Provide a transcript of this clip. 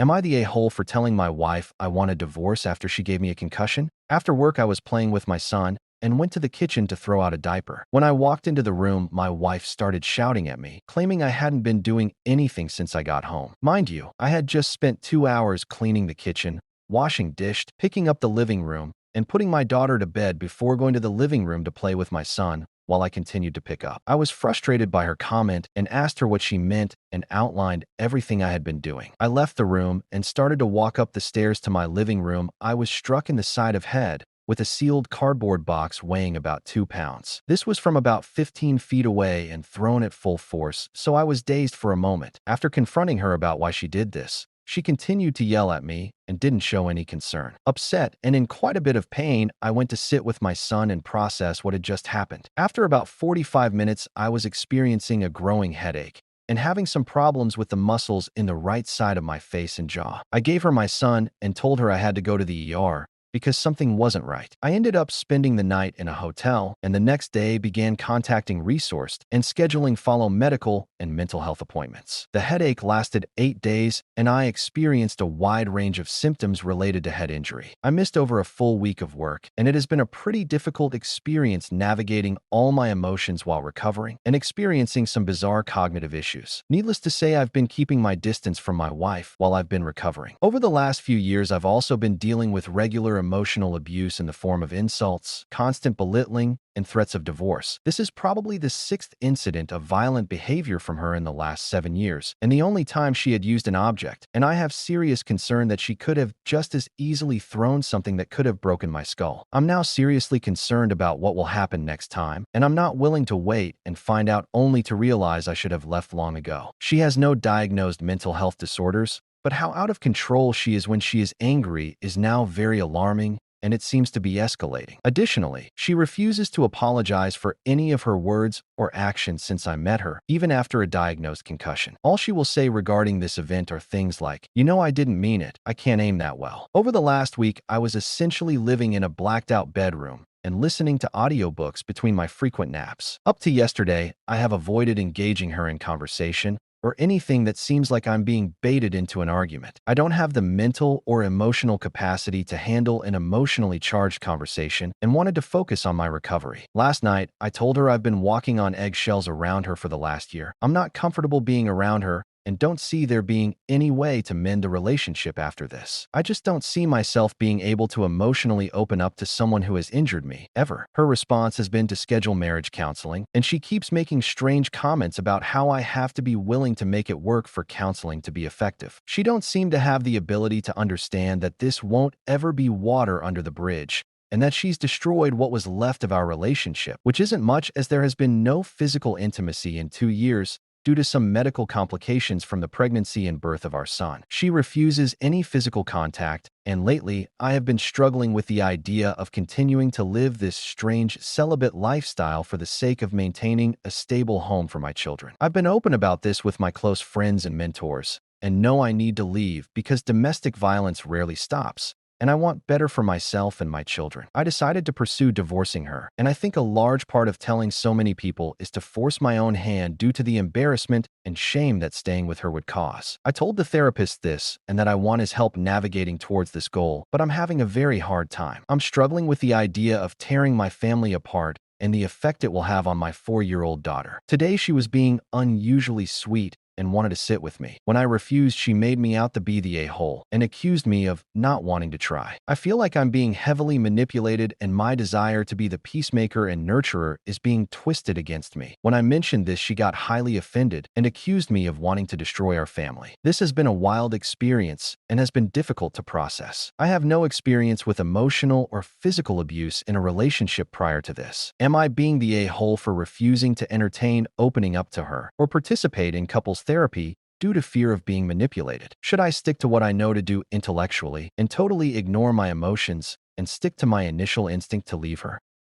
Am I the a-hole for telling my wife I want a divorce after she gave me a concussion? After work, I was playing with my son and went to the kitchen to throw out a diaper. When I walked into the room, my wife started shouting at me, claiming I hadn't been doing anything since I got home. Mind you, I had just spent 2 hours cleaning the kitchen, washing dishes, picking up the living room, and putting my daughter to bed before going to the living room to play with my son while I continued to pick up. I was frustrated by her comment and asked her what she meant and outlined everything I had been doing. I left the room and started to walk up the stairs to my living room. I was struck in the side of head with a sealed cardboard box weighing about 2 pounds. This was from about 15 feet away and thrown at full force, so I was dazed for a moment. After confronting her about why she did this, she continued to yell at me and didn't show any concern. Upset and in quite a bit of pain, I went to sit with my son and process what had just happened. After about 45 minutes, I was experiencing a growing headache and having some problems with the muscles in the right side of my face and jaw. I gave her my son and told her I had to go to the ER because something wasn't right. I ended up spending the night in a hotel and the next day began contacting Resourced and scheduling follow medical and mental health appointments. The headache lasted 8 days and I experienced a wide range of symptoms related to head injury. I missed over a full week of work and it has been a pretty difficult experience navigating all my emotions while recovering and experiencing some bizarre cognitive issues. Needless to say, I've been keeping my distance from my wife while I've been recovering. Over the last few years, I've also been dealing with regular emotional abuse in the form of insults, constant belittling, and threats of divorce. This is probably the 6th incident of violent behavior from her in the last 7 years, and the only time she had used an object, and I have serious concern that she could have just as easily thrown something that could have broken my skull. I'm now seriously concerned about what will happen next time, and I'm not willing to wait and find out only to realize I should have left long ago. She has no diagnosed mental health disorders, but how out of control she is when she is angry is now very alarming, and it seems to be escalating. Additionally, she refuses to apologize for any of her words or actions since I met her, even after a diagnosed concussion. All she will say regarding this event are things like, "You know, I didn't mean it. I can't aim that well." Over the last week, I was essentially living in a blacked-out bedroom and listening to audiobooks between my frequent naps. Up to yesterday, I have avoided engaging her in conversation or anything that seems like I'm being baited into an argument. I don't have the mental or emotional capacity to handle an emotionally charged conversation and wanted to focus on my recovery. Last night, I told her I've been walking on eggshells around her for the last year. I'm not comfortable being around her and don't see there being any way to mend a relationship after this. I just don't see myself being able to emotionally open up to someone who has injured me, ever. Her response has been to schedule marriage counseling, and she keeps making strange comments about how I have to be willing to make it work for counseling to be effective. She don't seem to have the ability to understand that this won't ever be water under the bridge, and that she's destroyed what was left of our relationship, which isn't much as there has been no physical intimacy in 2 years, due to some medical complications from the pregnancy and birth of our son. She refuses any physical contact, and lately, I have been struggling with the idea of continuing to live this strange celibate lifestyle for the sake of maintaining a stable home for my children. I've been open about this with my close friends and mentors, and know I need to leave because domestic violence rarely stops, and I want better for myself and my children. I decided to pursue divorcing her, and I think a large part of telling so many people is to force my own hand due to the embarrassment and shame that staying with her would cause. I told the therapist this, and that I want his help navigating towards this goal, but I'm having a very hard time. I'm struggling with the idea of tearing my family apart and the effect it will have on my 4-year-old daughter. Today, she was being unusually sweet and wanted to sit with me. When I refused, she made me out to be the a-hole and accused me of not wanting to try. I feel like I'm being heavily manipulated and my desire to be the peacemaker and nurturer is being twisted against me. When I mentioned this, she got highly offended and accused me of wanting to destroy our family. This has been a wild experience and has been difficult to process. I have no experience with emotional or physical abuse in a relationship prior to this. Am I being the a-hole for refusing to entertain opening up to her or participate in couples therapy due to fear of being manipulated? Should I stick to what I know to do intellectually and totally ignore my emotions and stick to my initial instinct to leave her?